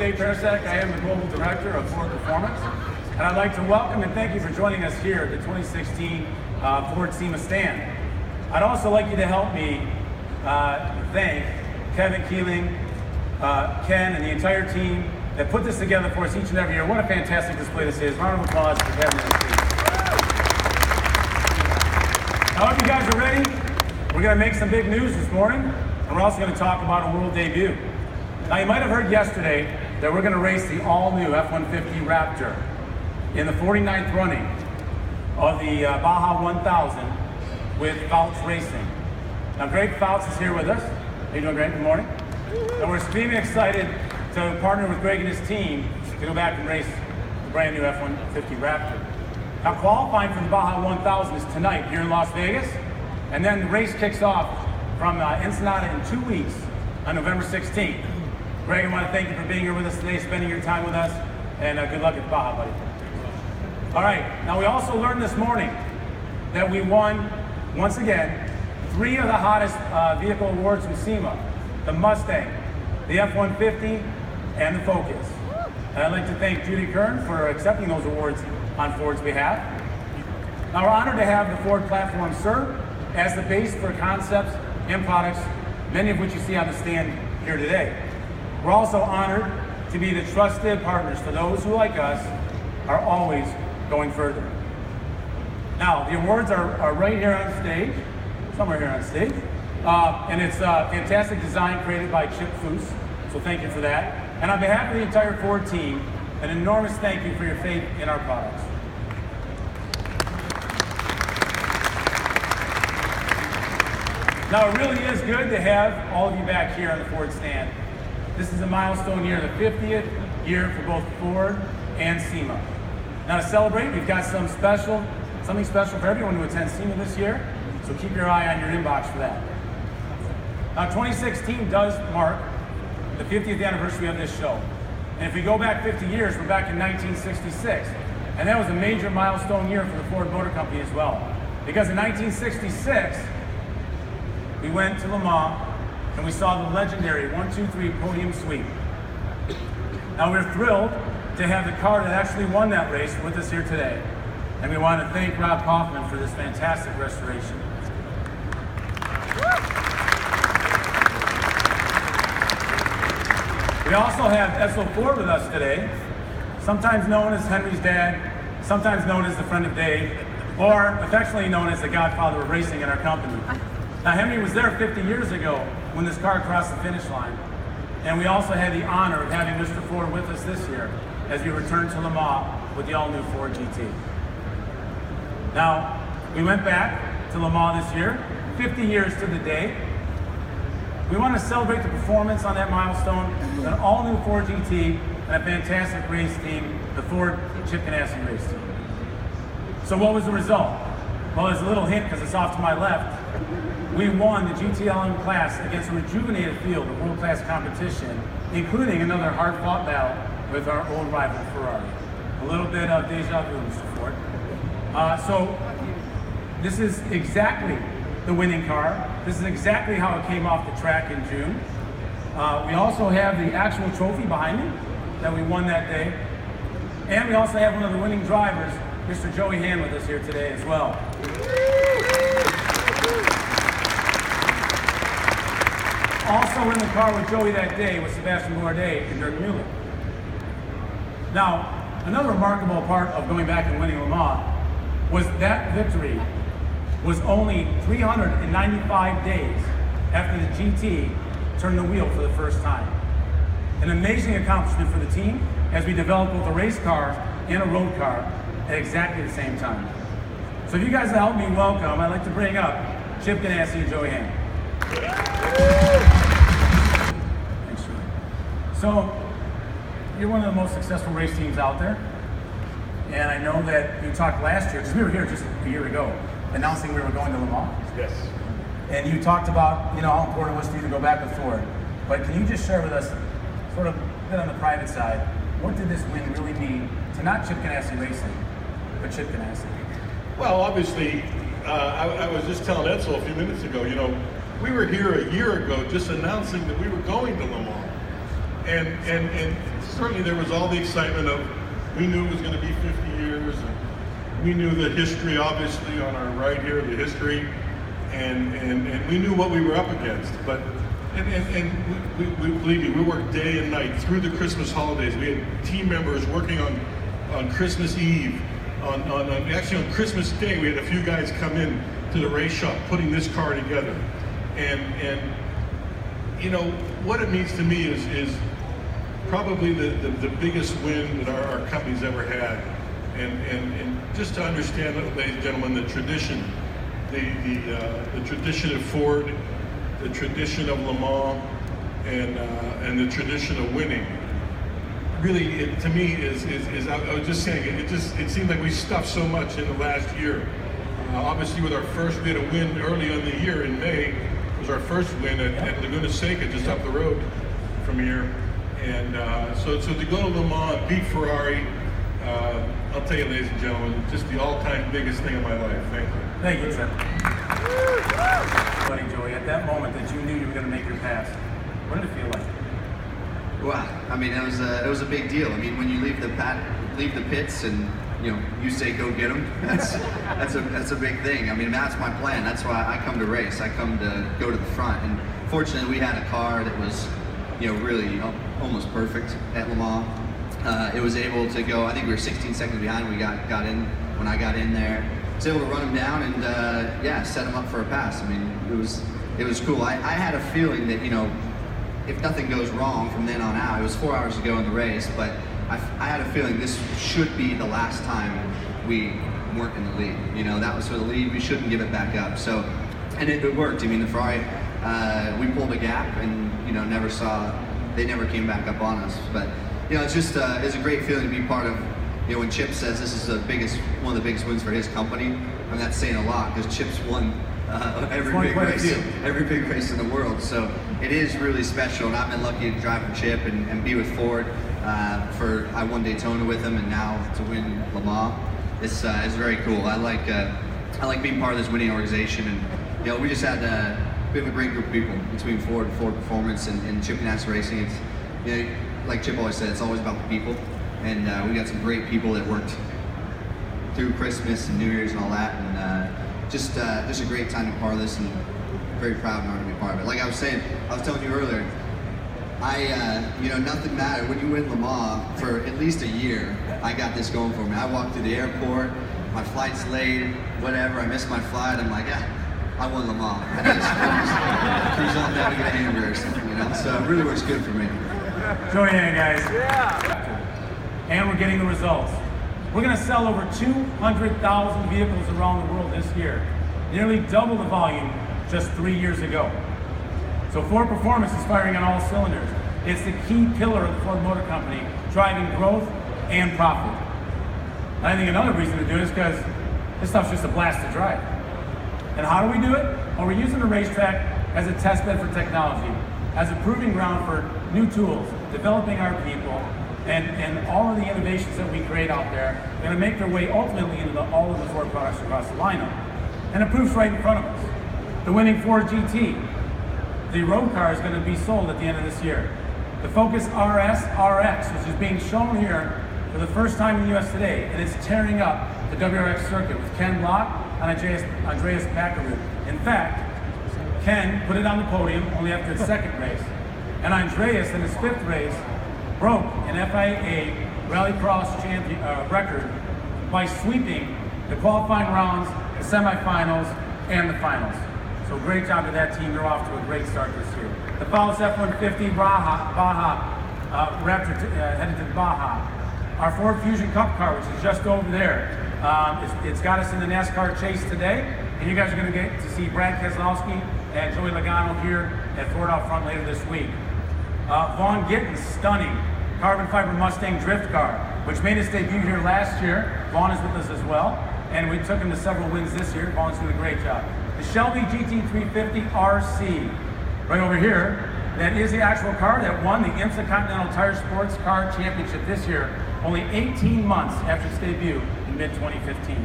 Dave Parasak. I am the Global Director of Ford Performance, and I'd like to welcome and thank you for joining us here at the 2016 Ford SEMA stand. I'd also like you to help me thank Kevin Keeling, Ken, and the entire team that put this together for us each and every year. What a fantastic display this is. Round of applause for Kevin and his team. I hope you guys are ready. We're going to make some big news this morning, and we're also going to talk about a world debut. Now, you might have heard yesterday that we're going to race the all-new F-150 Raptor in the 49th running of the Baja 1000 with Fouts Racing. Now, Greg Fouts is here with us. How you doing, Greg? Good morning. And we're extremely excited to partner with Greg and his team to go back and race the brand new F-150 Raptor. Now, qualifying for the Baja 1000 is tonight here in Las Vegas, and then the race kicks off from Ensenada in 2 weeks on November 16th. Greg, I want to thank you for being here with us today, spending your time with us, and good luck at the Baja, buddy. All right, now we also learned this morning that we won, once again, 3 of the hottest vehicle awards from SEMA: the Mustang, the F-150, and the Focus. And I'd like to thank Judy Kern for accepting those awards on Ford's behalf. Now, we're honored to have the Ford platform serve as the base for concepts and products, many of which you see on the stand here today. We're also honored to be the trusted partners for those who, like us, are always going further. Now, the awards are right here on stage, somewhere here on stage, and it's a fantastic design created by Chip Foose, so thank you for that. And on behalf of the entire Ford team, an enormous thank you for your faith in our products. Now, it really is good to have all of you back here on the Ford stand. This is a milestone year, the 50th year for both Ford and SEMA. Now, to celebrate, we've got something special for everyone who attends SEMA this year, so keep your eye on your inbox for that. Now, 2016 does mark the 50th anniversary of this show. And if we go back 50 years, we're back in 1966. And that was a major milestone year for the Ford Motor Company as well. Because in 1966, we went to Le Mans and we saw the legendary 1-2-3 podium sweep. Now, we're thrilled to have the car that actually won that race with us here today. And we want to thank Rob Kaufman for this fantastic restoration. We also have Edsel Ford with us today, sometimes known as Henry's dad, sometimes known as the friend of Dave, or affectionately known as the godfather of racing in our company. Now, Henry was there 50 years ago when this car crossed the finish line. And we also had the honor of having Mr. Ford with us this year as we return to Le Mans with the all-new Ford GT. Now, we went back to Le Mans this year, 50 years to the day. We want to celebrate the performance on that milestone with an all-new Ford GT and a fantastic race team, the Ford Chip Ganassi race team. So what was the result? Well, there's a little hint because it's off to my left. We won the GTLM class against a rejuvenated field of world-class competition, including another hard-fought battle with our old rival Ferrari. A little bit of deja vu, Mr. Ford. So this is exactly the winning car. This is exactly how it came off the track in June. We also have the actual trophy behind me that we won that day. And we also have one of the winning drivers, Mr. Joey Hand, with us here today as well. Also in the car with Joey that day was Sebastian Bourdais and Dirk Mueller. Now, another remarkable part of going back and winning Le Mans was that victory was only 395 days after the GT turned the wheel for the first time. An amazing accomplishment for the team as we developed both a race car and a road car at exactly the same time. So if you guys will help me welcome, I'd like to bring up Chip Ganassi and Joey Hand. Thanks, Joey. So, you're one of the most successful race teams out there. And I know that you talked last year, because we were here just a year ago, announcing we were going to Le Mans. Yes. And you talked about, how important it was for you to go back with Ford. But can you just share with us, sort of a bit on the private side, what did this win really mean to not Chip Ganassi Racing, but Chip Ganassi? Well, obviously, I was just telling Edsel a few minutes ago, we were here a year ago just announcing that we were going to Le Mans. And certainly there was all the excitement of, we knew it was going to be 50 years, and we knew the history, obviously, on our right here, the history, and we knew what we were up against. But we believe me, we worked day and night through the Christmas holidays. We had team members working on Christmas Eve, actually on Christmas Day. We had a few guys come in to the race shop putting this car together, and you know what it means to me is probably the biggest win that our company's ever had, and just to understand, ladies and gentlemen, the tradition, the tradition of Ford, the tradition of Le Mans, and the tradition of winning. Really, to me, is I was just saying, it seemed like we stuffed so much in the last year. Obviously, with our first, we had a win early in the year in May. It was our first win at Laguna Seca, just up the road from here. And so to go to Le Mans, beat Ferrari, I'll tell you, ladies and gentlemen, just the all-time biggest thing of my life. Thank you. Thank you, sir. Buddy Joey, at that moment that you knew you were going to make your pass, what did it feel like? Well, I mean, it was a big deal. I mean, when you leave the pits and you say go get them, that's a big thing. I mean, that's my plan. That's why I come to race. I come to go to the front. And fortunately, we had a car that was really almost perfect at Le Mans. It was able to go. I think we were 16 seconds behind when we got in. When I got in there, I was able to run him down and set him up for a pass. I mean, it was cool. I had a feeling that if nothing goes wrong from then on out, it was 4 hours to go in the race, but I had a feeling this should be the last time we weren't in the lead. That was for the lead. We shouldn't give it back up. So, and it worked. I mean, the Ferrari, we pulled a gap and they never came back up on us. But it's just it's a great feeling to be part of. When Chip says this is one of the biggest wins for his company, I mean, that's saying a lot because Chip's won every big race in the world. So it is really special, and I've been lucky to drive for Chip and be with Ford. I won Daytona with him, and now to win Le Mans, it's very cool. I like being part of this winning organization, and we just had we have a great group of people between Ford Performance and Chip Ganassi Racing. It's like Chip always said, it's always about the people. And we got some great people that worked through Christmas and New Year's and all that, and just a great time to be part of this, and very proud and honored to be part of it. Like I was telling you earlier, nothing mattered when you win Le Mans for at least a year. I got this going for me. I walked through the airport, my flight's late, whatever. I missed my flight. I'm like, I won Le Mans. I just cruise on down to get a hamburger or something, So it really works good for me. Join in, guys. Yeah. And we're getting the results. We're going to sell over 200,000 vehicles around the world this year, nearly double the volume just 3 years ago. So Ford Performance is firing on all cylinders. It's the key pillar of the Ford Motor Company, driving growth and profit. I think another reason to do it is because this stuff's just a blast to drive. And how do we do it? Well, we're using the racetrack as a test bed for technology, as a proving ground for new tools, developing our people, and all of the innovations that we create out there are going to make their way ultimately into all of the Ford products across the lineup. And the proof's right in front of us. The winning Ford GT, the road car is going to be sold at the end of this year. The Focus RS RX, which is being shown here for the first time in the US today, and it's tearing up the WRX circuit with Ken Block and Andreas Backerud. In fact, Ken put it on the podium only after his second race, and Andreas in his fifth race broke an FIA Rallycross record by sweeping the qualifying rounds, the semifinals, and the finals. So great job to that team. They're off to a great start this year. The Fallas F-150 Baja Raptor headed to Baja. Our Ford Fusion Cup car, which is just over there, it's got us in the NASCAR chase today, and you guys are going to get to see Brad Keselowski and Joey Logano here at Ford out front later this week. Vaughn Gitten's stunning carbon fiber Mustang drift car, which made its debut here last year. Vaughn is with us as well, and we took him to several wins this year. Vaughn's doing a great job. The Shelby GT350 RC, right over here, that is the actual car that won the IMSA Continental Tire Sports Car Championship this year, only 18 months after its debut in mid-2015.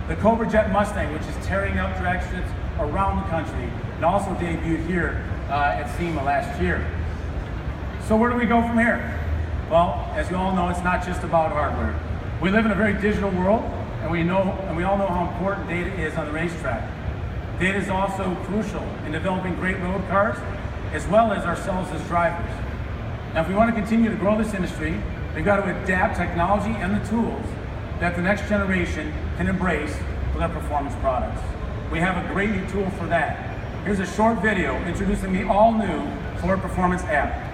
The Cobra Jet Mustang, which is tearing up drag strips around the country, and also debuted here at SEMA last year. So where do we go from here? Well, as you all know, it's not just about hardware. We live in a very digital world, and we all know how important data is on the racetrack. Data is also crucial in developing great road cars, as well as ourselves as drivers. Now, if we want to continue to grow this industry, we've got to adapt technology and the tools that the next generation can embrace with our performance products. We have a great new tool for that. Here's a short video introducing the all-new Ford Performance app.